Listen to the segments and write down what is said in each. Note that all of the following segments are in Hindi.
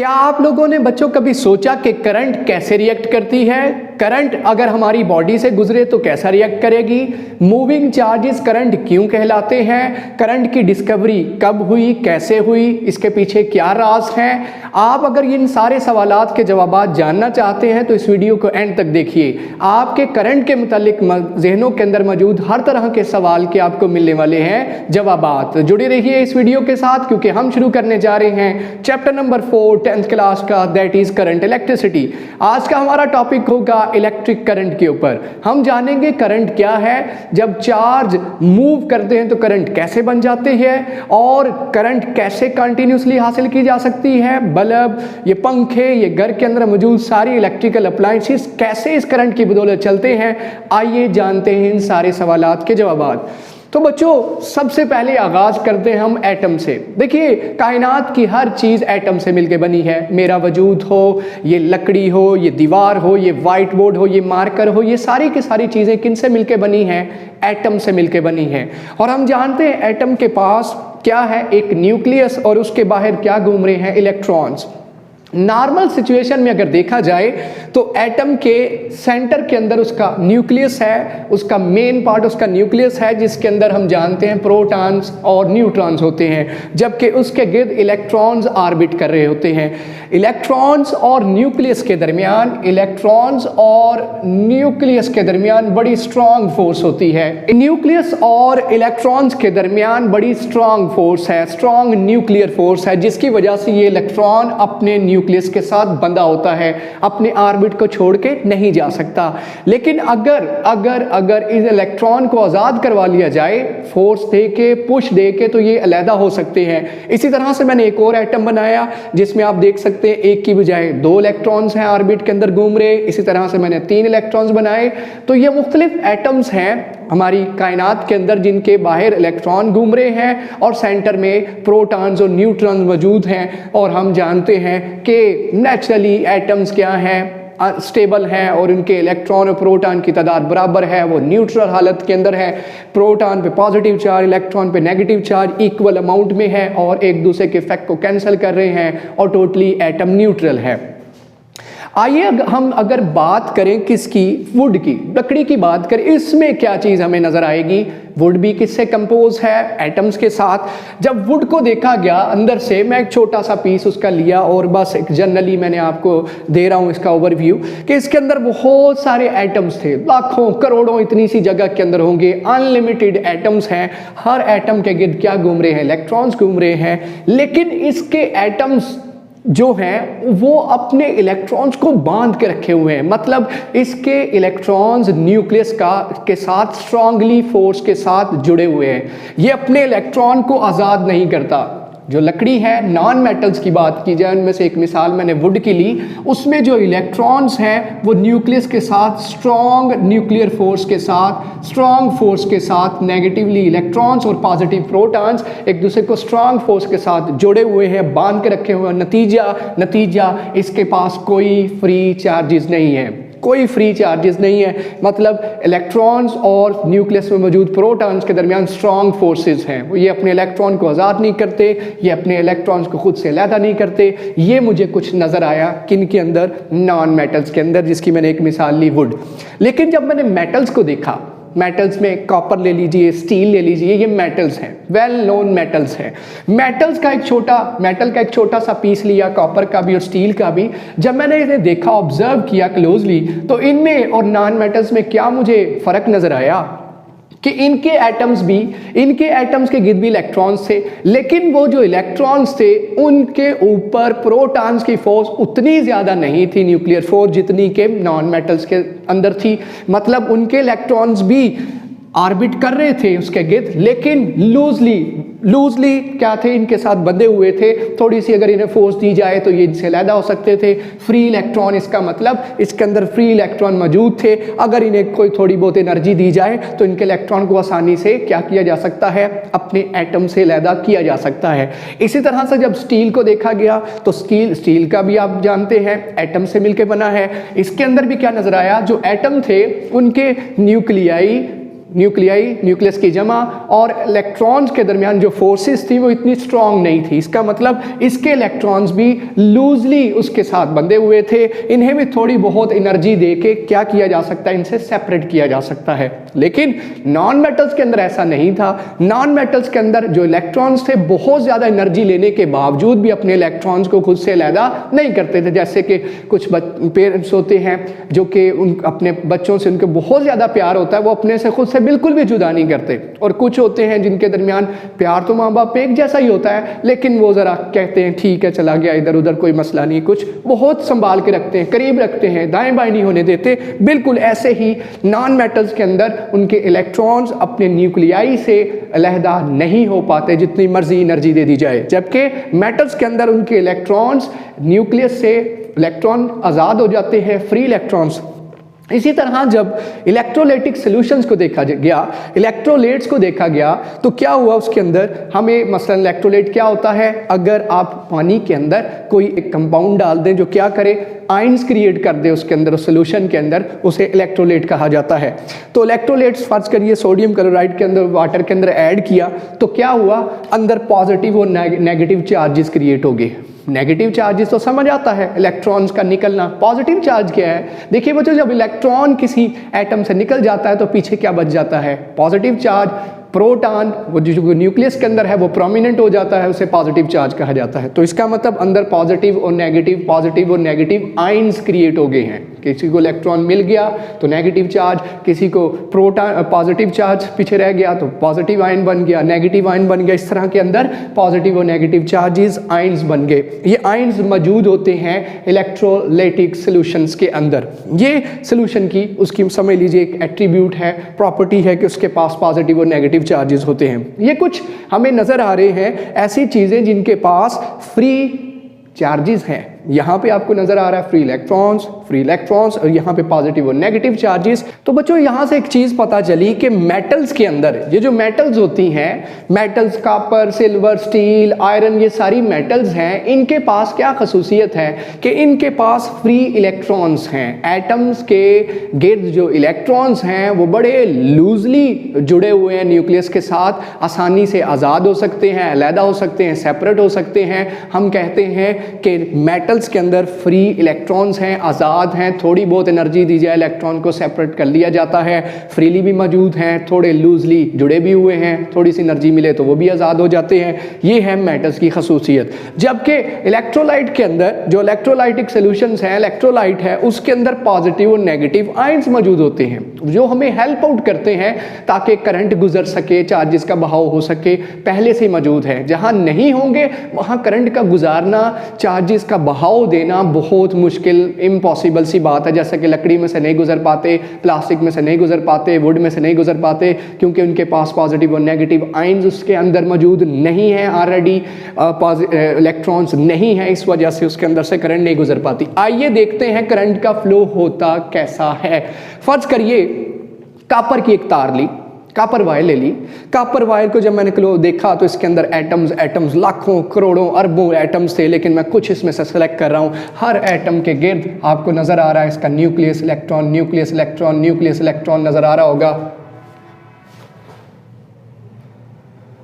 क्या आप लोगों ने बच्चों कभी सोचा कि करंट कैसे रिएक्ट करती है? करंट अगर हमारी बॉडी से गुजरे तो कैसा रिएक्ट करेगी? मूविंग चार्जेस करंट क्यों कहलाते हैं? करंट की डिस्कवरी कब हुई, कैसे हुई, इसके पीछे क्या राज है? आप अगर इन सारे सवालात के जवाब जानना चाहते हैं तो इस वीडियो को एंड तक देखिए। आपके करंट के मुतालिक जहनों के अंदर मौजूद हर तरह के सवाल के आपको मिलने वाले हैं जवाबात। जुड़े रहिए इस वीडियो के साथ क्योंकि हम शुरू करने जा रहे हैं चैप्टर नंबर 4 10th क्लास का, दैट इज करंट इलेक्ट्रिसिटी। आज का हमारा टॉपिक होगा इलेक्ट्रिक करंट के ऊपर। हम जानेंगे करंट क्या है, जब चार्ज मूव करते हैं तो करंट कैसे बन जाते हैं और करंट कैसे कंटिन्यूसली हासिल की जा सकती है। बल्ब, ये पंखे, ये घर के अंदर मौजूद सारी इलेक्ट्रिकल अप्लायंसेस कैसे इस करंट की बदौलत चलते हैं। आइए जानते हैं इन सारे सवालात के जवाब। तो बच्चों सबसे पहले आगाज करते हैं हम एटम से। देखिए कायनात की हर चीज एटम से मिलकर बनी है। मेरा वजूद हो, ये लकड़ी हो, ये दीवार हो, ये व्हाइट बोर्ड हो, ये मार्कर हो, ये सारी की सारी चीजें किनसे मिलकर बनी हैं? एटम से मिलकर बनी है। और हम जानते हैं एटम के पास क्या है, एक न्यूक्लियस, और उसके बाहर क्या घूम रहे हैं? इलेक्ट्रॉन्स। नॉर्मल सिचुएशन में अगर देखा जाए तो एटम के सेंटर के अंदर उसका न्यूक्लियस है, उसका मेन पार्ट उसका न्यूक्लियस है, जिसके अंदर हम जानते हैं प्रोटॉन्स और न्यूट्रॉन्स होते हैं, जबकि उसके गिर्द इलेक्ट्रॉन्स ऑर्बिट कर रहे होते हैं। इलेक्ट्रॉन्स और न्यूक्लियस के दरमियान, इलेक्ट्रॉन्स और न्यूक्लियस के दरमियान बड़ी स्ट्रॉन्ग फोर्स होती है। न्यूक्लियस और इलेक्ट्रॉन्स के दरमियान बड़ी स्ट्रॉन्ग फोर्स है, स्ट्रॉन्ग न्यूक्लियर फोर्स है, जिसकी वजह से ये इलेक्ट्रॉन अपने न्यूक्लियस के साथ बंधा होता है, अपने ऑर्बिट को छोड़ के नहीं जा सकता। लेकिन अगर अगर अगर इस इलेक्ट्रॉन को आजाद करवा लिया जाए, फोर्स दे के, पुश दे के, तो ये अलहदा हो सकते हैं। इसी तरह से मैंने एक और एटम बनाया जिसमें आप देख सकते हैं एक की बजाय 2 इलेक्ट्रॉन्स हैं ऑर्बिट के अंदर घूम रहे। इसी तरह से मैंने 3 इलेक्ट्रॉन्स बनाए। तो ये मुख्तलिफ एटम्स हैं हमारी कायनात के अंदर जिनके बाहर इलेक्ट्रॉन घूम रहे हैं और सेंटर में प्रोटॉन्स और न्यूट्रॉन्स मौजूद हैं। और हम जानते हैं कि नेचुरली एटम्स क्या हैं, स्टेबल हैं और उनके इलेक्ट्रॉन और प्रोटॉन की तादाद बराबर है, वो न्यूट्रल हालत के अंदर है। प्रोटॉन पे पॉजिटिव चार्ज, इलेक्ट्रॉन पे नेगेटिव चार्ज इक्वल अमाउंट में है और एक दूसरे के इफेक्ट को कैंसिल कर रहे हैं और टोटली एटम न्यूट्रल है। आइए हम अगर बात करें किसकी, वुड की, लकड़ी की बात करें, इसमें क्या चीज़ हमें नज़र आएगी? वुड भी किससे कंपोज है? एटम्स के साथ। जब वुड को देखा गया अंदर से, मैं एक छोटा सा पीस उसका लिया और बस एक जनरली मैंने आपको दे रहा हूँ इसका ओवरव्यू कि इसके अंदर बहुत सारे एटम्स थे, लाखों करोड़ों इतनी सी जगह के अंदर होंगे, अनलिमिटेड एटम्स हैं। हर एटम के गिर्द क्या घूम रहे हैं? इलेक्ट्रॉन्स घूम रहे हैं। लेकिन इसके एटम्स जो हैं वो अपने इलेक्ट्रॉन्स को बांध के रखे हुए हैं, मतलब इसके इलेक्ट्रॉन्स न्यूक्लियस के साथ स्ट्रांगली फोर्स के साथ जुड़े हुए हैं। ये अपने इलेक्ट्रॉन को आज़ाद नहीं करता। जो लकड़ी है, नॉन मेटल्स की बात की जाए, उनमें से एक मिसाल मैंने वुड की ली, उसमें जो इलेक्ट्रॉन्स हैं वो न्यूक्लियस के साथ स्ट्रॉन्ग न्यूक्लियर फोर्स के साथ, स्ट्रॉन्ग फोर्स के साथ, नेगेटिवली इलेक्ट्रॉन्स और पॉजिटिव प्रोटॉन्स एक दूसरे को स्ट्रॉन्ग फोर्स के साथ जुड़े हुए हैं, बांध के रखे हुए हैं। नतीजा इसके पास कोई फ्री चार्जेस नहीं है, कोई फ्री चार्जेस नहीं है। मतलब इलेक्ट्रॉन्स और न्यूक्लियस में मौजूद प्रोटॉन्स के दरमियान स्ट्रॉन्ग फोर्सेस हैं। ये अपने इलेक्ट्रॉन को आज़ाद नहीं करते, ये अपने इलेक्ट्रॉन्स को खुद से अलहदा नहीं करते। ये मुझे कुछ नज़र आया किन के अंदर? नॉन मेटल्स के अंदर, जिसकी मैंने एक मिसाल ली, वुड। लेकिन जब मैंने मेटल्स को देखा, मेटल्स में कॉपर ले लीजिए, स्टील ले लीजिए, ये मेटल्स हैं, वेल नोन मेटल्स हैं। मेटल का एक छोटा सा पीस लिया, कॉपर का भी और स्टील का भी। जब मैंने इन्हें देखा, ऑब्जर्व किया क्लोजली, तो इनमें और नॉन मेटल्स में क्या मुझे फ़र्क नज़र आया कि इनके एटम्स के गिर्द भी इलेक्ट्रॉन्स थे, लेकिन वो जो इलेक्ट्रॉन्स थे उनके ऊपर प्रोटॉन्स की फोर्स उतनी ज़्यादा नहीं थी, न्यूक्लियर फोर्स, जितनी के नॉन मेटल्स के अंदर थी। मतलब उनके इलेक्ट्रॉन्स भी ऑर्बिट कर रहे थे उसके गिर्द, लेकिन लूजली क्या थे, इनके साथ बंधे हुए थे। थोड़ी सी अगर इन्हें फोर्स दी जाए तो ये इनसे अलहदा हो सकते थे। फ्री इलेक्ट्रॉन, इसका मतलब इसके अंदर फ्री इलेक्ट्रॉन मौजूद थे। अगर इन्हें कोई थोड़ी बहुत एनर्जी दी जाए तो इनके इलेक्ट्रॉन को आसानी से क्या किया जा सकता है? अपने एटम से अलहदा किया जा सकता है। इसी तरह से जब स्टील को देखा गया तो स्टील का भी आप जानते हैं एटम से मिलकर बना है। इसके अंदर भी क्या नजर आया? जो एटम थे उनके न्यूक्लियाई न्यूक्लियाई, न्यूक्लियस की जमा और इलेक्ट्रॉन्स के दरमियान जो फोर्सेस थी वो इतनी स्ट्रांग नहीं थी। इसका मतलब इसके इलेक्ट्रॉन्स भी लूजली उसके साथ बंधे हुए थे। इन्हें भी थोड़ी बहुत एनर्जी देके क्या किया जा सकता है, इनसे सेपरेट किया जा सकता है। लेकिन नॉन मेटल्स के अंदर ऐसा नहीं था। नॉन मेटल्स के अंदर जो इलेक्ट्रॉन्स थे बहुत ज़्यादा एनर्जी लेने के बावजूद भी अपने इलेक्ट्रॉन्स को खुद से अलहदा नहीं करते थे। जैसे कि कुछ पेरेंट्स होते हैं जो कि उन अपने बच्चों से उनको बहुत ज़्यादा प्यार होता है, वो अपने से खुद से बिल्कुल भी जुदा नहीं करते। और कुछ होते हैं जिनके दरमियान प्यार तो माँ बाप पे एक जैसा ही होता है, लेकिन वो ज़रा कहते हैं ठीक है चला गया इधर उधर कोई मसला नहीं, कुछ बहुत संभाल के रखते हैं, करीब रखते हैं, दाएं बाएं नहीं होने देते। बिल्कुल ऐसे ही नॉन मेटल्स के अंदर उनके इलेक्ट्रॉन्स अपने न्यूक्लियाई से अलहदा नहीं हो पाते जितनी मर्जी एनर्जी दे दी जाए, जबकि मेटल्स के अंदर उनके इलेक्ट्रॉन्स न्यूक्लियस से इलेक्ट्रॉन आज़ाद हो जाते हैं, फ्री इलेक्ट्रॉन्स। इसी तरह जब इलेक्ट्रोलाइटिक सॉल्यूशंस को देखा गया, इलेक्ट्रोलाइट्स को देखा गया, तो क्या हुआ उसके अंदर हमें मसलन इलेक्ट्रोलाइट क्या होता है, अगर आप पानी के अंदर कोई एक कंपाउंड डाल दें जो क्या करे, आयंस क्रिएट कर दे उसके अंदर, उस सॉल्यूशन के अंदर, उसे इलेक्ट्रोलाइट कहा जाता है। तो इलेक्ट्रोलाइट्स फर्ज करिए सोडियम क्लोराइड के अंदर वाटर के अंदर ऐड किया, तो क्या हुआ, अंदर पॉजिटिव और नेगेटिव चार्जेस क्रिएट हो गए। नेगेटिव चार्जेस तो समझ आता है, इलेक्ट्रॉन्स का निकलना। पॉजिटिव चार्ज क्या है, देखिए बच्चों, जब इलेक्ट्रॉन किसी एटम से निकल जाता है तो पीछे क्या बच जाता है, पॉजिटिव चार्ज। प्रोटॉन वो जो न्यूक्लियस के अंदर है वो प्रोमिनेंट हो जाता है, उसे पॉजिटिव चार्ज कहा जाता है। तो इसका मतलब अंदर पॉजिटिव और नेगेटिव आयंस क्रिएट हो गए हैं। किसी को इलेक्ट्रॉन मिल गया तो नेगेटिव चार्ज, किसी को प्रोटॉन पॉजिटिव चार्ज पीछे रह गया तो पॉजिटिव आयन बन गया, नेगेटिव आयन बन गया। इस तरह के अंदर पॉजिटिव और नेगेटिव चार्जेस आयंस बन गए। ये आयंस मौजूद होते हैं इलेक्ट्रोलाइटिक सॉल्यूशंस के अंदर। ये सॉल्यूशन की उसकी समझ लीजिए एक एट्रीब्यूट है, प्रॉपर्टी है कि उसके पास पॉजिटिव और नेगेटिव चार्जेस होते हैं। ये कुछ हमें नजर आ रहे हैं ऐसी चीजें जिनके पास फ्री चार्जेस हैं। यहाँ पे आपको नजर आ रहा है फ्री इलेक्ट्रॉन्स और यहाँ पे पॉजिटिव और नेगेटिव चार्जेस। तो बच्चों यहाँ से एक चीज पता चली कि मेटल्स के अंदर ये जो मेटल्स होती हैं, metals copper, silver, steel, iron, ये सारी मेटल्स हैं, इनके पास क्या खसूसियत है कि इनके पास फ्री इलेक्ट्रॉन्स हैं। एटम्स के गिर्द जो इलेक्ट्रॉन्स हैं वो बड़े लूजली जुड़े हुए हैं न्यूक्लियस के साथ, आसानी से आज़ाद हो सकते हैं, अलहदा हो सकते हैं, सेपरेट हो सकते हैं। हम कहते हैं कि मेटल्स के अंदर फ्री इलेक्ट्रॉन्स हैं, आज़ाद हैं, थोड़ी बहुत एनर्जी दी जाए इलेक्ट्रॉन को सेपरेट कर लिया जाता है, फ्रीली भी मौजूद हैं, थोड़े लूजली जुड़े भी हुए हैं, थोड़ी सी एनर्जी मिले तो वो भी आज़ाद हो जाते हैं। ये है मेटल्स की खसूसियत। जबकि इलेक्ट्रोलाइट के अंदर जो इलेक्ट्रोलाइटिक सॉल्यूशंस हैं, इलेक्ट्रोलाइट है, उसके अंदर पॉजिटिव और नेगेटिव आयंस मौजूद होते हैं जो हमें हेल्प आउट करते हैं ताकि करंट गुजर सके, चार्जेस का बहाव हो सके, पहले से मौजूद है। जहाँ नहीं होंगे वहाँ करंट का गुजारना, चार्जेस का बहाव देना बहुत मुश्किल, इम्पॉसिबल सी बात है। जैसे कि लकड़ी में से नहीं गुजर पाते, प्लास्टिक में से नहीं गुजर पाते, वुड में से नहीं गुजर पाते, क्योंकि उनके पास पॉजिटिव और नेगेटिव आयंस उसके अंदर मौजूद नहीं है, ऑलरेडी इलेक्ट्रॉन्स नहीं है, इस वजह से उसके अंदर से करंट नहीं गुजर पाती। आइए देखते हैं करंट का फ्लो होता कैसा है। फर्ज करिए कॉपर की एक तार ली, कॉपर वायर ले ली। कॉपर वायर को जब मैंने देखा तो इसके अंदर एटम्स लाखों करोड़ों अरबों एटम्स थे, लेकिन मैं कुछ इसमें से सेलेक्ट कर रहा हूँ। हर एटम के गिर्द आपको नजर आ रहा है इसका न्यूक्लियस इलेक्ट्रॉन नजर आ रहा होगा।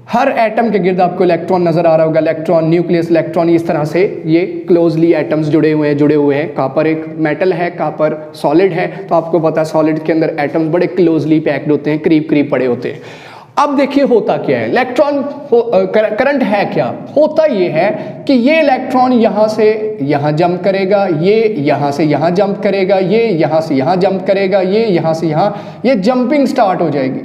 हर एटम के गिर्द आपको इलेक्ट्रॉन नजर आ रहा होगा, इलेक्ट्रॉन, न्यूक्लियस, इलेक्ट्रॉन, इस तरह से ये क्लोजली एटम्स जुड़े हुए हैं। कॉपर एक मेटल है, कॉपर सॉलिड है, तो आपको पता है सॉलिड के अंदर एटम्स बड़े क्लोजली पैक्ड होते हैं, करीब पड़े होते हैं। अब देखिए होता क्या है, इलेक्ट्रॉन करंट है क्या, होता ये है कि ये इलेक्ट्रॉन यहाँ से यहाँ जंप करेगा, ये यहाँ से यहाँ जंप करेगा, ये यहाँ से यहाँ जंप करेगा, ये यहाँ से यहाँ, ये जंपिंग स्टार्ट हो जाएगी।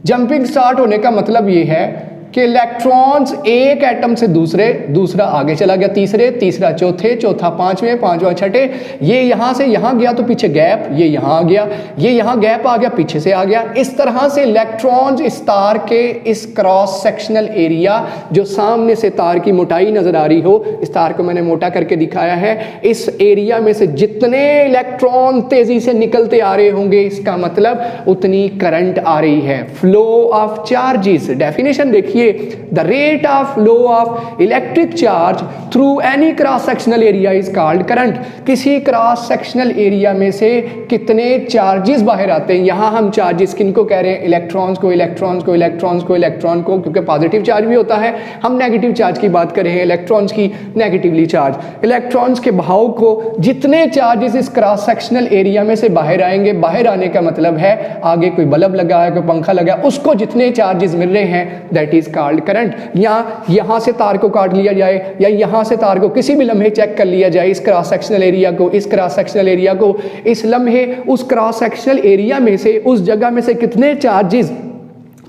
जंपिंग स्टार्ट होने का मतलब ये है कि इलेक्ट्रॉन्स एक एटम से दूसरा आगे चला गया, तीसरा चौथे, चौथा पांचवें, पांचवा छठे, ये यहां से यहां गया तो पीछे गैप, ये यहां आ गया, ये यहां गैप आ गया, पीछे से आ गया। इस तरह से इलेक्ट्रॉन्स इस तार के इस क्रॉस सेक्शनल एरिया, जो सामने से तार की मोटाई नजर आ रही हो, इस तार को मैंने मोटा करके दिखाया है, इस एरिया में से जितने इलेक्ट्रॉन तेजी से निकलते आ रहे होंगे, इसका मतलब उतनी करंट आ रही है। फ्लो ऑफ चार्जेस, डेफिनेशन देखिए देखिए the rate of flow of electric charge through any cross sectional area is called current. किसी क्रॉस सेक्शनल एरिया में से कितने चार्जेस बाहर आते हैं, यहाँ हम चार्जेस किनको कह रहे हैं, इलेक्ट्रॉन्स को, इलेक्ट्रॉन्स को, इलेक्ट्रॉन्स को, इलेक्ट्रॉन को, क्योंकि पॉजिटिव चार्ज भी होता है। हम नेगेटिव चार्ज की बात कर रहे हैं, इलेक्ट्रॉन्स की, नेगेटिवली चार्ज। इलेक्ट्रॉन्स के बहाव को जितने चार्जेस इस क्रॉस सेक्शनल एरिया में से बाहर आएंगे, बाहर आने का मतलब है आगे कोई बल्ब लगा है, कोई पंखा लगा है, उसको जितने चार्जेस मिल रहे हैं दैट इज कॉल्ड करंट। या यहाँ से तार को काट लिया जाए या यहाँ से तार को किसी भी लम्हे चेक कर लिया जाए, इस क्रॉस सेक्शनल एरिया को, इस क्रॉस सेक्शनल एरिया को, इस लम्हे उस क्रॉस सेक्शनल एरिया में से, उस जगह में से कितने चार्जेस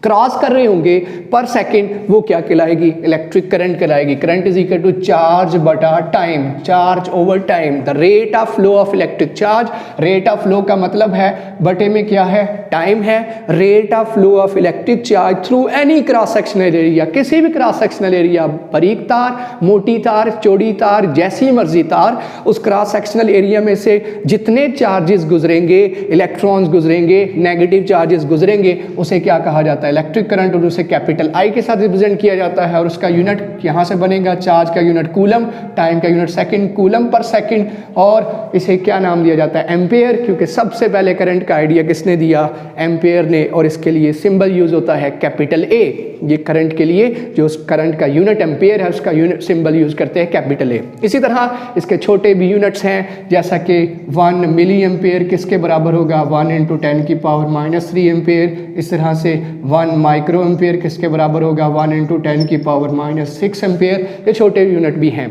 क्रॉस कर रहे होंगे पर सेकंड, वो क्या कहलाएगी, इलेक्ट्रिक करंट कहलाएगी। Current is equal to charge बटा time, charge over time, the rate of flow of electric charge. Rate of flow का मतलब है बटे में क्या है, टाइम है। Rate of flow of electric charge through any cross sectional area, किसी भी क्रॉस सेक्शनल एरिया, बारीक तार, मोटी तार, चौड़ी तार, जैसी मर्जी तार, उस क्रॉस सेक्शनल एरिया में से जितने चार्जेस गुजरेंगे, इलेक्ट्रॉन्स गुजरेंगे, नेगेटिव चार्जेस गुजरेंगे, उसे क्या कहा जाता है, इलेक्ट्रिक करंट। और उसे कैपिटल आई के साथ रिप्रेजेंट किया जाता है और उसका यूनिट यहां से बनेगा, चार्ज का यूनिट कूलम, टाइम का unit second, coulomb per second, और इसे क्या नाम दिया जाता है, एम्पेयर, क्योंकि सबसे पहले करंट का आइडिया किसने दिया, एम्पेयर ने। और इसके लिए सिंबल यूज होता है कैपिटल ए। ये करंट के लिए जो करंट का यूनिट एम्पेयर है उसका यूनिट सिंबल यूज करते हैं कैपिटल ए। इसी तरह इसके छोटे भी यूनिट्स हैं, जैसा कि 1 मिली एम्पेयर किसके बराबर होगा, 1 × 10 की पावर -3 एम्पेयर। इस तरह से 1 माइक्रो एम्पेयर किसके बराबर होगा, 1 × 10 की पावर -6 एम्पेयर। ये छोटे यूनिट भी हैं।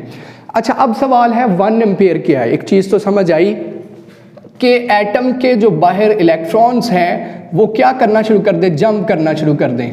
अच्छा, अब सवाल है 1 एम्पेयर क्या है। एक चीज़ तो समझ आई कि एटम के जो बाहर इलेक्ट्रॉन्स हैं वो क्या करना शुरू कर दें, जंप करना शुरू कर दें।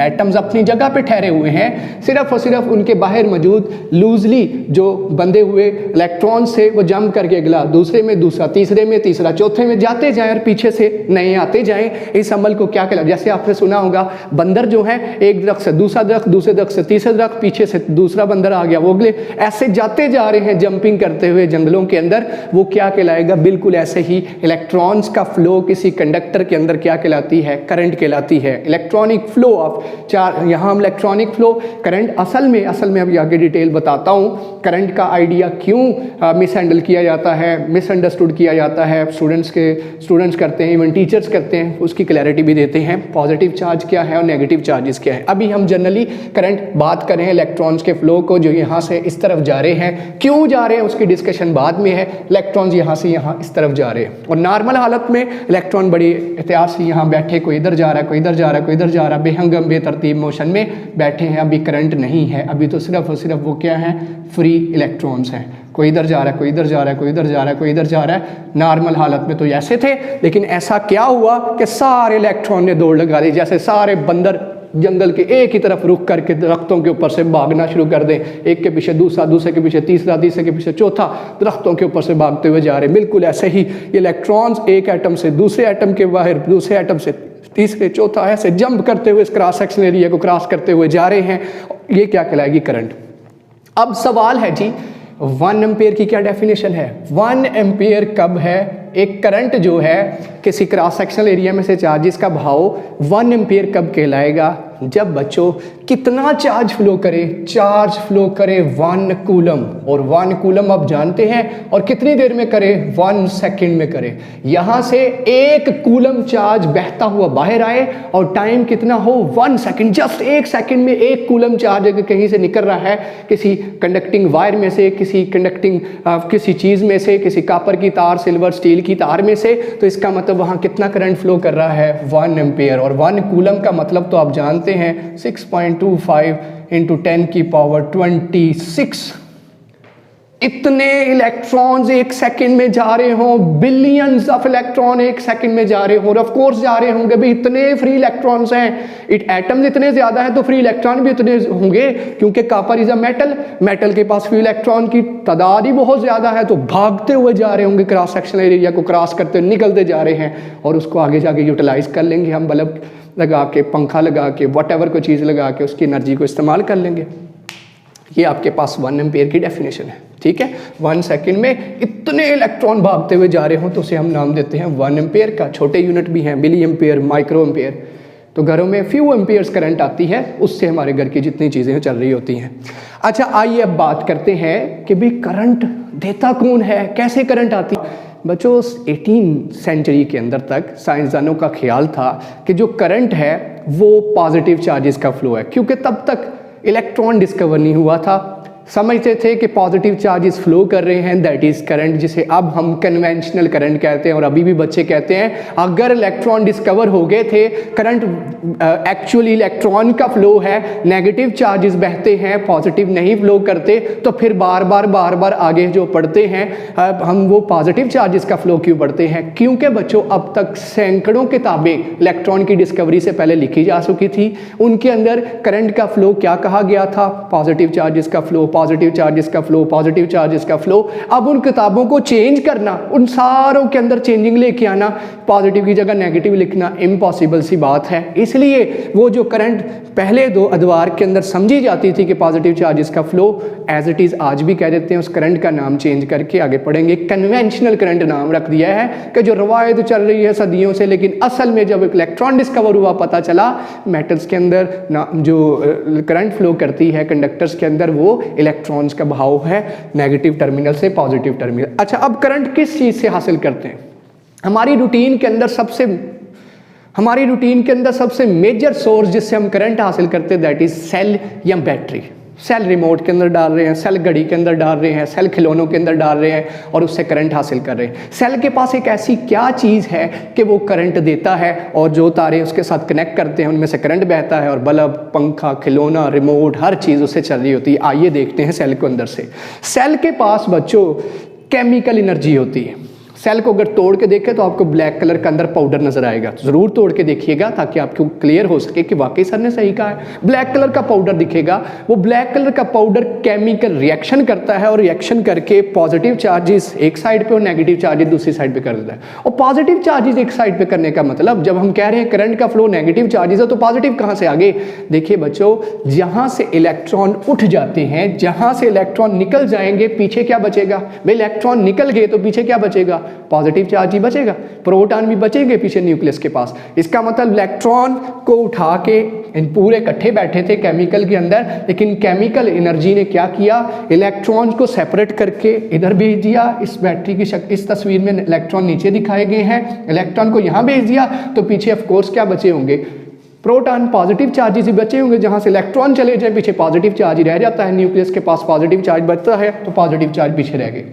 एटम्स अपनी जगह पे ठहरे हुए हैं, सिर्फ और सिर्फ उनके बाहर मौजूद लूजली जो बंधे हुए इलेक्ट्रॉन से वो जंप करके अगला, दूसरे में दूसरा, तीसरे में तीसरा, चौथे में जाते जाएं और पीछे से नए आते जाएं। इस अमल को क्या कहलाता है, जैसे आपने सुना होगा बंदर जो है एक दरख्त से दूसरा दरख्त, दूसरे दरख्त से तीसरा दरख्त, पीछे से दूसरा बंदर आ गया, वो अगले, ऐसे जाते जा रहे हैं जंपिंग करते हुए जंगलों के अंदर। वो क्या कहलाएगा, बिल्कुल ऐसे ही इलेक्ट्रॉन्स का फ्लो किसी कंडक्टर के अंदर क्या कहलाती है, करंट कहलाती है। इलेक्ट्रॉनिक फ्लो ऑफ यहाँ हम इलेक्ट्रॉनिक फ्लो करंट असल में अभी आगे डिटेल बताता हूँ करंट का आइडिया क्यों मिस हैंडल किया जाता है, मिसअंडरस्टूड किया जाता है, स्टूडेंट्स करते हैं, इवन टीचर्स करते हैं, उसकी क्लैरिटी भी देते हैं। पॉजिटिव चार्ज क्या है और नेगेटिव चार्जेस क्या है। अभी हम जनरली करंट बात कर रहे हैं इलेक्ट्रॉन्स के फ्लो को, जो यहाँ से इस तरफ जा रहे हैं, क्यों जा रहे हैं उसकी डिस्कशन बाद में है। इलेक्ट्रॉन्स यहाँ से यहाँ इस तरफ जा रहे हैं और नॉर्मल हालत में इलेक्ट्रॉन बड़ी एहतियात से यहाँ बैठे, कोई इधर जा रहा है, कोई इधर जा रहा है, कोई इधर जा रहा है, बेहंगम बेतरतीब मोशन में बैठे हैं। अभी करंट नहीं है, अभी तो सिर्फ और सिर्फ वो क्या है, फ्री इलेक्ट्रॉन्स हैं। कोई इधर जा रहा है, कोई इधर जा रहा है, कोई इधर जा रहा है, कोई इधर जा रहा है। नॉर्मल हालत में तो ऐसे थे, लेकिन ऐसा क्या हुआ कि सारे इलेक्ट्रॉन ने दौड़ लगा दी, जैसे सारे बंदर जंगल के एक ही तरफ रुक करके दरख्तों के ऊपर से भागना शुरू कर दें, एक के पीछे दूसरा, दूसरे के पीछे तीसरा, तीसरे के पीछे चौथा, दरख्तों के ऊपर से भागते हुए जा रहे हैं। बिल्कुल ऐसे ही ये इलेक्ट्रॉन्स एक एटम से दूसरे एटम के बाहर, दूसरे एटम से तीसरे, चौथा, ऐसे जंप करते हुए इस क्रॉस सेक्शन एरिया को क्रॉस करते हुए जा रहे हैं। ये क्या कहलाएगी, करंट। अब सवाल है जी 1 एम्पेयर की क्या डेफिनेशन है। 1 एम्पेयर कब है, एक करंट जो है किसी क्रॉस सेक्शनल एरिया में से चार्जेस का बहाव 1 एम्पेयर कब कहलाएगा, जब बच्चों कितना चार्ज फ्लो करे, चार्ज फ्लो करे 1 कूलम, और 1 कूलम आप जानते हैं, और कितनी देर में करे, 1 सेकंड में करे। यहां से 1 कूलम चार्ज बहता हुआ बाहर आए और टाइम कितना हो, 1 सेकंड, जस्ट 1 सेकंड में 1 कूलम चार्ज अगर कहीं से निकल रहा है, किसी कंडक्टिंग वायर में से, किसी कंडक्टिंग किसी चीज में से, किसी कॉपर की तार, सिल्वर, स्टील की तार में से, तो इसका मतलब वहां कितना करंट फ्लो कर रहा है, 1 एम्पेयर। और 1 कूलम का मतलब तो आप जानते हैं 6.25 × 10 की पावर 26। इतने इलेक्ट्रॉन्स 1 सेकंड में जा रहे हों, बिलियंस ऑफ इलेक्ट्रॉन 1 सेकंड में जा रहे हों, ऑफ कोर्स जा रहे होंगे भाई, इतने फ्री इलेक्ट्रॉन्स हैं, एटम्स इतने ज्यादा हैं तो फ्री इलेक्ट्रॉन भी इतने होंगे, क्योंकि copper is a metal, metal के पास फ्री इलेक्ट्रॉन की तादाद ही बहुत ज्यादा है, तो भागते हुए जा रहे होंगे, क्रॉस सेक्शनल एरिया को क्रॉस करते हुए निकलते जा रहे हैं, और उसको आगे जाके यूटिलाइज कर लेंगे हम, बल्ब लगा के, पंखा लगा के, वट कोई चीज़ लगा के उसकी एनर्जी को इस्तेमाल कर लेंगे। ये आपके पास 1 एम्पेयर की डेफिनेशन है, ठीक है। 1 सेकंड में इतने इलेक्ट्रॉन भागते हुए जा रहे हो तो उसे हम नाम देते हैं 1 एम्पेयर का। छोटे यूनिट भी हैं, मिली एम्पेयर, माइक्रो एम्पेयर। तो घरों में फ्यू एम्पियर्स करंट आती है, उससे हमारे घर की जितनी चीज़ें चल रही होती हैं। अच्छा, आइए अब बात करते हैं कि भाई करंट देता कौन है, कैसे करंट आती है। बच्चों 18 सेंचुरी के अंदर तक साइंसदानों का ख्याल था कि जो करंट है वो पॉजिटिव चार्जेस का फ्लो है, क्योंकि तब तक इलेक्ट्रॉन डिस्कवर नहीं हुआ था। समझते थे कि पॉजिटिव चार्जेस फ्लो कर रहे हैं, दैट इज करंट, जिसे अब हम कन्वेंशनल करंट कहते हैं। और अभी भी बच्चे कहते हैं अगर इलेक्ट्रॉन डिस्कवर हो गए थे, करंट एक्चुअली इलेक्ट्रॉन का फ्लो है, नेगेटिव चार्जेस बहते हैं, पॉजिटिव नहीं फ्लो करते, तो फिर बार बार आगे जो पढ़ते हैं हम वो पॉजिटिव चार्जेस का फ्लो क्यों पढ़ते हैं? क्योंकि बच्चों अब तक सैकड़ों किताबें इलेक्ट्रॉन की डिस्कवरी से पहले लिखी जा चुकी थी, उनके अंदर करंट का फ्लो क्या कहा गया था? पॉजिटिव चार्जेस का फ्लो, पॉजिटिव चार्जेस का फ्लो, पॉजिटिव चार्जेस का फ्लो। अब उन किताबों को चेंज करना, उन सारों के अंदर चेंजिंग लेके आना, पॉजिटिव की जगह नेगेटिव लिखना इम्पॉसिबल सी बात है। इसलिए वो जो करंट पहले दो अदवार के अंदर समझी जाती थी कि पॉजिटिव चार्जेस का फ्लो, एज इट इज आज भी कह देते हैं, उस करंट का नाम चेंज करके आगे पढ़ेंगे कन्वेंशनल करंट नाम रख दिया है कि जो रवायत चल रही है सदियों से, लेकिन असल में जब इलेक्ट्रॉन डिस्कवर हुआ पता चला मेटल्स के अंदर जो करंट फ्लो करती है कंडक्टर्स के अंदर, वो इलेक्ट्रॉन्स का बहाव है नेगेटिव टर्मिनल से पॉजिटिव टर्मिनल। अच्छा, अब करंट किस चीज़ से हासिल करते हैं? हमारी रूटीन के अंदर सबसे मेजर सोर्स जिससे हम करंट हासिल करते हैं दैट इज सेल या बैटरी। सेल रिमोट के अंदर डाल रहे हैं, सेल घड़ी के अंदर डाल रहे हैं, सेल खिलौनों के अंदर डाल रहे हैं और उससे करंट हासिल कर रहे हैं। सेल के पास एक ऐसी क्या चीज़ है कि वो करंट देता है और जो तारे उसके साथ कनेक्ट करते हैं उनमें से करंट बहता है और बल्ब, पंखा, खिलौना, रिमोट, हर चीज़ उससे चल रही होती है। आइए देखते हैं सेल को अंदर से। सेल के पास बच्चों केमिकल एनर्जी होती है। सेल को अगर तोड़ के देखें तो आपको ब्लैक कलर का अंदर पाउडर नजर आएगा, तो ज़रूर तोड़ के देखिएगा ताकि आपको क्लियर हो सके कि वाकई सर ने सही कहा है। ब्लैक कलर का पाउडर दिखेगा, वो ब्लैक कलर का पाउडर केमिकल रिएक्शन करता है और रिएक्शन करके पॉजिटिव चार्जेस एक साइड पे और नेगेटिव चार्जेस दूसरी साइड पे कर देता है। और पॉजिटिव चार्जेस एक साइड पे करने का मतलब, जब हम कह रहे हैं करंट का फ्लो नेगेटिव चार्जेस है, तो पॉजिटिव कहाँ से आगे? देखिए बच्चों, जहाँ से इलेक्ट्रॉन उठ जाते हैं, जहाँ से इलेक्ट्रॉन निकल जाएंगे, पीछे क्या बचेगा? भाई इलेक्ट्रॉन निकल गए तो पीछे क्या बचेगा? पॉजिटिव चार्ज ही बचेगा, प्रोटॉन भी बचेंगे पीछे न्यूक्लियस के पास। इसका मतलब इलेक्ट्रॉन को उठा के इन पूरे इकट्ठे बैठे थे केमिकल के अंदर, लेकिन केमिकल एनर्जी ने क्या किया? इलेक्ट्रॉन्स को सेपरेट करके इधर भेज दिया। इस बैटरी की इस तस्वीर में इलेक्ट्रॉन नीचे दिखाए गए हैं, इलेक्ट्रॉन को यहाँ भेज दिया तो पीछे ऑफ कोर्स क्या बचे होंगे? प्रोटॉन, पॉजिटिव चार्जेस ही बचे होंगे। जहाँ से इलेक्ट्रॉन चले जाए पीछे पॉजिटिव चार्ज ही रह जाता है। न्यूक्लियस के पास पॉजिटिव चार्ज बचता है तो पॉजिटिव चार्ज पीछे रह गए।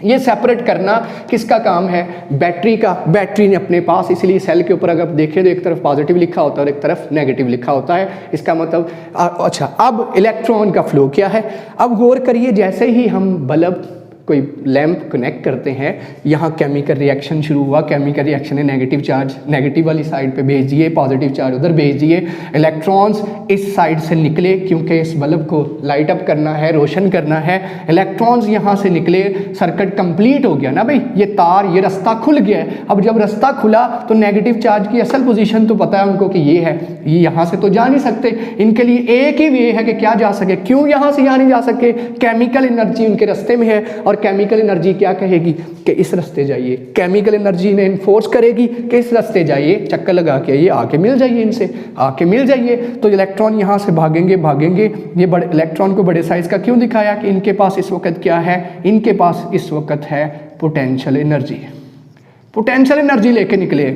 ये सेपरेट करना किसका काम है? बैटरी का। बैटरी ने अपने पास, इसलिए सेल के ऊपर अगर आप देखें तो एक तरफ पॉजिटिव लिखा होता है और एक तरफ नेगेटिव लिखा होता है। इसका मतलब अच्छा, अब इलेक्ट्रॉन का फ्लो क्या है? अब गौर करिए, जैसे ही हम बल्ब कोई लैंप कनेक्ट करते हैं, यहाँ केमिकल रिएक्शन शुरू हुआ। केमिकल रिएक्शन ने नेगेटिव चार्ज नेगेटिव वाली साइड पे भेज दिए, पॉजिटिव चार्ज उधर भेज दिए। इलेक्ट्रॉन्स इस साइड से निकले क्योंकि इस बल्ब को लाइट अप करना है, रोशन करना है। इलेक्ट्रॉन्स यहाँ से निकले, सर्किट कंप्लीट हो गया ना भाई, ये तार, ये रास्ता खुल गया है। अब जब रास्ता खुला तो नेगेटिव चार्ज की असल पोजीशन तो पता है उनको कि ये है, ये यहाँ से तो जा नहीं सकते। इनके लिए एक ही वे है कि क्या जा सके। क्यों यहाँ से यहाँ नहीं जा सके? केमिकल एनर्जी उनके रास्ते में है और केमिकल एनर्जी क्या कहेगी कि इस रास्ते जाइए। केमिकल एनर्जी ने इन्फोर्स करेगी कि इस रास्ते जाइए, चक्कर लगा के ये आके मिल जाइए, इनसे आके मिल जाइए। तो इलेक्ट्रॉन यहाँ से भागेंगे। ये बड़े इलेक्ट्रॉन को बड़े साइज का क्यों दिखाया? कि इनके पास इस वक्त क्या है? इनके पास इस वक्त है पोटेंशियल एनर्जी। पोटेंशियल एनर्जी लेके निकले।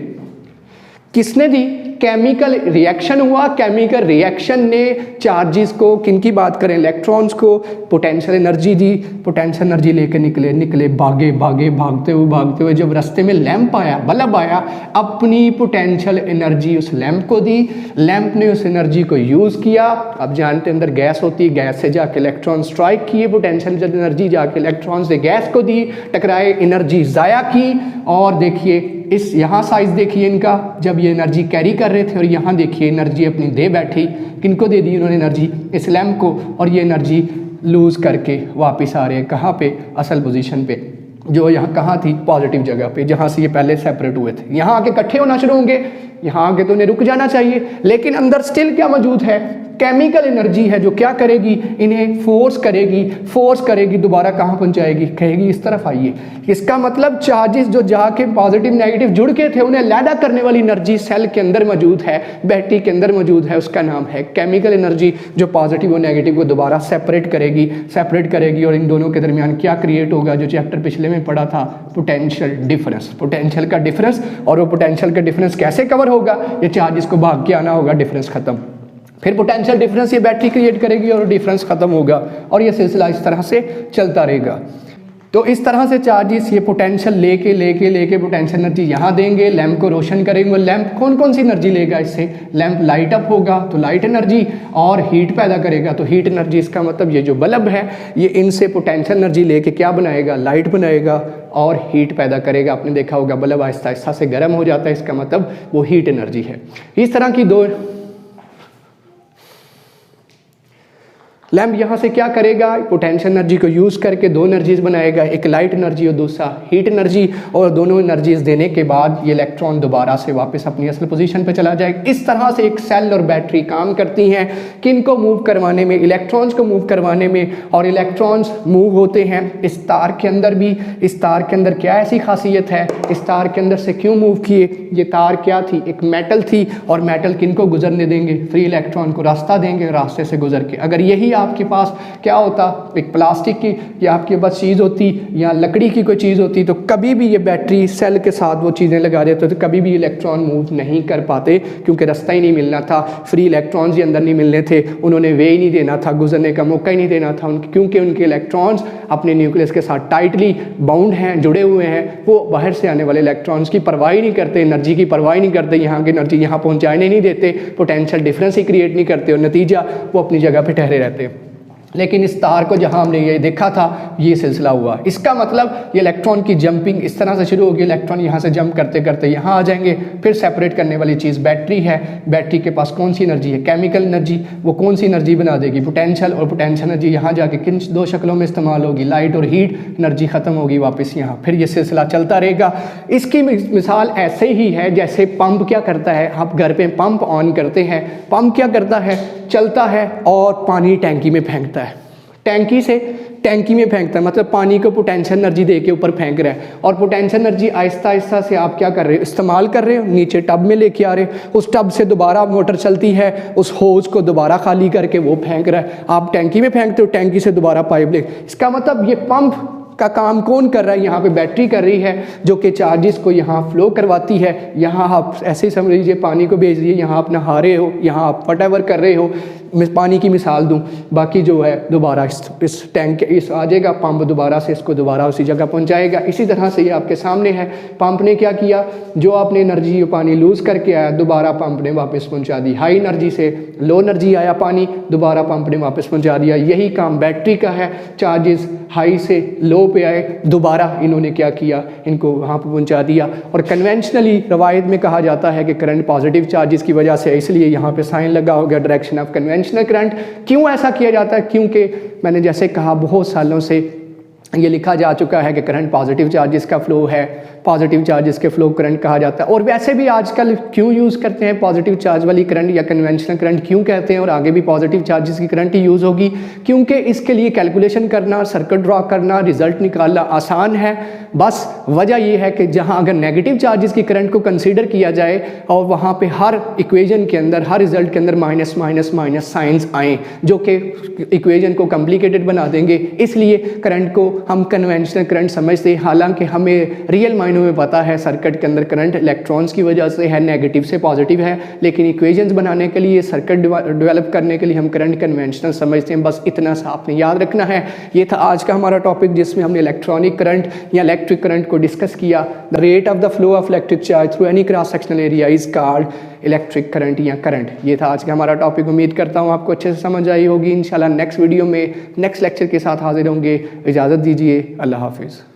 किसने दी? केमिकल रिएक्शन हुआ। केमिकल रिएक्शन ने चार्जेस को, किनकी बात करें, इलेक्ट्रॉन्स को पोटेंशियल एनर्जी दी। पोटेंशियल एनर्जी लेके निकले, भागते हुए जब रास्ते में लैंप आया, बल्ब आया, अपनी पोटेंशियल एनर्जी उस लैंप को दी। लैंप ने उस एनर्जी को यूज़ किया। अब जानते अंदर गैस होती है, गैस से जाके इलेक्ट्रॉन स्ट्राइक किए, पोटेंशियल एनर्जी जाके इलेक्ट्रॉन से गैस को दी, टकराए, एनर्जी ज़ाया की। और देखिए इस यहाँ साइज देखिए इनका, जब ये एनर्जी कैरी कर रहे थे, और यहाँ देखिए एनर्जी अपनी दे बैठी। किनको दे दी उन्होंने एनर्जी? इस लैंप को। और ये एनर्जी लूज़ करके वापस आ रहे हैं कहाँ पे? असल पोजीशन पे, जो यहाँ कहाँ थी? पॉजिटिव जगह पे, जहाँ से ये पहले सेपरेट हुए थे। यहाँ आके इकट्ठे होना शुरू होंगे, यहाँ आके तो उन्हें रुक जाना चाहिए, लेकिन अंदर स्टिल क्या मौजूद है, केमिकल एनर्जी है जो क्या करेगी, इन्हें फोर्स करेगी दोबारा कहाँ पहुँचाएगी, कहेगी इस तरफ आइए। इसका मतलब चार्जेस जो जाके पॉजिटिव नेगेटिव जुड़ के थे उन्हें लैदा करने वाली एनर्जी सेल के अंदर मौजूद है, बैटरी के अंदर मौजूद है, उसका नाम है केमिकल एनर्जी, जो पॉजिटिव और नेगेटिव को दोबारा सेपरेट करेगी और इन दोनों के दरमियान क्या क्रिएट होगा, जो चैप्टर पिछले में पढ़ा था, पोटेंशियल डिफरेंस, पोटेंशियल का डिफरेंस। और वो पोटेंशियल का डिफरेंस कैसे कवर होगा, ये चार्जेस को भाग के आना होगा, डिफरेंस खत्म, फिर पोटेंशियल डिफरेंस ये बैटरी क्रिएट करेगी और डिफरेंस खत्म होगा, और ये सिलसिला इस तरह से चलता रहेगा। तो इस तरह से चार्जेस ये पोटेंशियल लेके पोटेंशियल एनर्जी यहाँ देंगे, लैंप को रोशन करेंगे। लैंप कौन सी एनर्जी लेगा इससे, लैंप लाइट अप होगा तो लाइट एनर्जी, और हीट पैदा करेगा तो हीट एनर्जी। इसका मतलब ये जो बल्ब है ये इनसे पोटेंशियल एनर्जी लेके क्या बनाएगा, लाइट बनाएगा और हीट पैदा करेगा। आपने देखा होगा बल्ब आहिस्ता आहिस्ता से गर्म हो जाता है, इसका मतलब वो हीट एनर्जी है। इस तरह की दो लैंप यहाँ से क्या करेगा, पोटेंशियल एनर्जी को यूज़ करके दो एनर्जीज बनाएगा, एक लाइट एनर्जी और दूसरा हीट एनर्जी, और दोनों एनर्जीज देने के बाद ये इलेक्ट्रॉन दोबारा से वापस अपनी असल पोजीशन पे चला जाएगा। इस तरह से एक सेल और बैटरी काम करती हैं, किनको मूव करवाने में, इलेक्ट्रॉन्स को मूव करवाने में। और इलेक्ट्रॉन्स मूव होते हैं इस तार के अंदर भी। इस तार के अंदर क्या ऐसी खासियत है, इस तार के अंदर से क्यों मूव किए, ये तार क्या थी, एक मेटल थी, और मेटल किनको गुजरने देंगे, फ्री इलेक्ट्रॉन को रास्ता देंगे, रास्ते से गुजर के। अगर यही आपके पास क्या होता, एक प्लास्टिक की या आपके पास चीज़ होती या लकड़ी की कोई चीज़ होती, तो कभी भी ये बैटरी सेल के साथ वो चीज़ें लगा देते तो कभी भी इलेक्ट्रॉन मूव नहीं कर पाते, क्योंकि रास्ता ही नहीं मिलना था, फ्री इलेक्ट्रॉन्स ही अंदर नहीं मिलने थे, उन्होंने वे ही नहीं देना था, गुजरने का मौका ही नहीं देना था क्योंकि उनके इलेक्ट्रॉन्स अपने न्यूक्लियस के साथ टाइटली बाउंड हैं, जुड़े हुए हैं। वो बाहर से आने वाले इलेक्ट्रॉन्स की परवाह ही नहीं करते, एनर्जी की परवाह ही नहीं करते, यहाँ की एनर्जी यहाँ पहुँचाने नहीं देते, पोटेंशियल डिफरेंस ही क्रिएट नहीं करते, और नतीजा वो अपनी जगह पर ठहरे रहते। लेकिन इस तार को जहां हमने ये देखा था, ये सिलसिला हुआ। इसका मतलब ये इलेक्ट्रॉन की जंपिंग इस तरह से शुरू होगी, इलेक्ट्रॉन यहाँ से जंप करते करते यहाँ आ जाएंगे। फिर सेपरेट करने वाली चीज़ बैटरी है, बैटरी के पास कौन सी एनर्जी है, केमिकल एनर्जी, वो कौन सी एनर्जी बना देगी, पोटेंशियल, और पोटेंशियल एनर्जी यहाँ जाके किन दो शक्लों में इस्तेमाल होगी, लाइट और हीट, एनर्जी खत्म होगी वापस यहाँ। फिर ये सिलसिला चलता रहेगा। इसकी मिसाल ऐसे ही है जैसे पंप क्या करता है, आप घर पे पंप ऑन करते हैं, पंप क्या करता है, चलता है और पानी टैंकी में फेंकता है, टैंकी से टैंकी में फेंकता है, मतलब पानी को पोटेंशियल एनर्जी दे के ऊपर फेंक रहा है। और पोटेंशियल एनर्जी आहिस्ता आहिस्ता से आप क्या कर रहे हो, इस्तेमाल कर रहे हो, नीचे टब में लेके आ रहे हो, उस टब से दोबारा मोटर चलती है, उस होज को दोबारा खाली करके वो फेंक रहा है, आप टैंकी में फेंकते हो, टैंकी से दोबारा पाइप ले। इसका मतलब ये पंप का काम कौन कर रहा है, यहाँ पे बैटरी कर रही है, जो कि चार्जेस को यहाँ फ्लो करवाती है। यहाँ आप ऐसे ही समझ लीजिए पानी को भेज दिए, यहाँ आप नहा रहे हो, यहाँ आप वटेवर कर रहे हो, मैं पानी की मिसाल दूं, बाकी जो है दोबारा इस टैंक इस आ जाएगा, पंप दोबारा से इसको दोबारा उसी जगह पहुंचाएगा। इसी तरह से ये आपके सामने है, पंप ने क्या किया, जो आपने एनर्जी पानी लूज़ करके आया, दोबारा पंप ने वापस पहुंचा दी। हाई एनर्जी से लो एनर्जी आया पानी, दोबारा पंप ने वापस पहुंचा दिया। यही काम बैटरी का है, चार्जेस हाई से लो पे आए, दोबारा इन्होंने क्या किया, इनको वहाँ पर पहुँचा दिया। और कन्वेंशनली रवायत में कहा जाता है कि करंट पॉजिटिव चार्जेस की वजह से, इसलिए यहाँ पे साइन लगा हो गया डायरेक्शन ऑफ कन्वेंशनल करंट। क्यों ऐसा किया जाता है, क्योंकि मैंने जैसे कहा बहुत सालों से ये लिखा जा चुका है कि करंट पॉजिटिव चार्जेस का फ्लो है, पॉजिटिव चार्जेस के फ्लो करंट कहा जाता है। और वैसे भी आजकल क्यों यूज़ करते हैं पॉजिटिव चार्ज वाली करंट या कन्वेंशनल करंट क्यों कहते हैं, और आगे भी पॉजिटिव चार्जेस की करंट ही यूज़ होगी, क्योंकि इसके लिए कैलकुलेशन करना, सर्किट ड्रॉ करना, रिजल्ट निकालना आसान है। बस वजह यह है कि जहाँ अगर नेगेटिव चार्जेस की करंट को कंसीडर किया जाए और वहाँ पे हर इक्वेशन के अंदर, हर रिजल्ट के अंदर माइनस माइनस माइनस साइंस आएँ, जो कि इक्वेशन को कॉम्प्लिकेटेड बना देंगे, इसलिए करंट को हम कन्वेंशनल करंट समझते हैं। हालांकि हमें रियल मायनों में पता है सर्किट के अंदर करंट इलेक्ट्रॉन्स की वजह से है, नेगेटिव से पॉजिटिव है, लेकिन इक्वेशंस बनाने के लिए, सर्किट डेवलप करने के लिए हम करंट कन्वेंशनल समझते हैं। बस इतना सा आपने याद रखना है। ये था आज का हमारा टॉपिक, जिसमें हमने इलेक्ट्रॉनिक करंट या इलेक्ट्रिक करंट को डिस्कस किया। The rate of the flow of electric charge through any cross sectional area is called electric current या करंट। ये था आज का हमारा टॉपिक। उम्मीद करता हूँ आपको अच्छे से समझ आई होगी। इंशाल्लाह नेक्स्ट वीडियो में नेक्स्ट लेक्चर के साथ हाजिर होंगे। इजाज़त दीजिए, अल्लाह हाफिज़।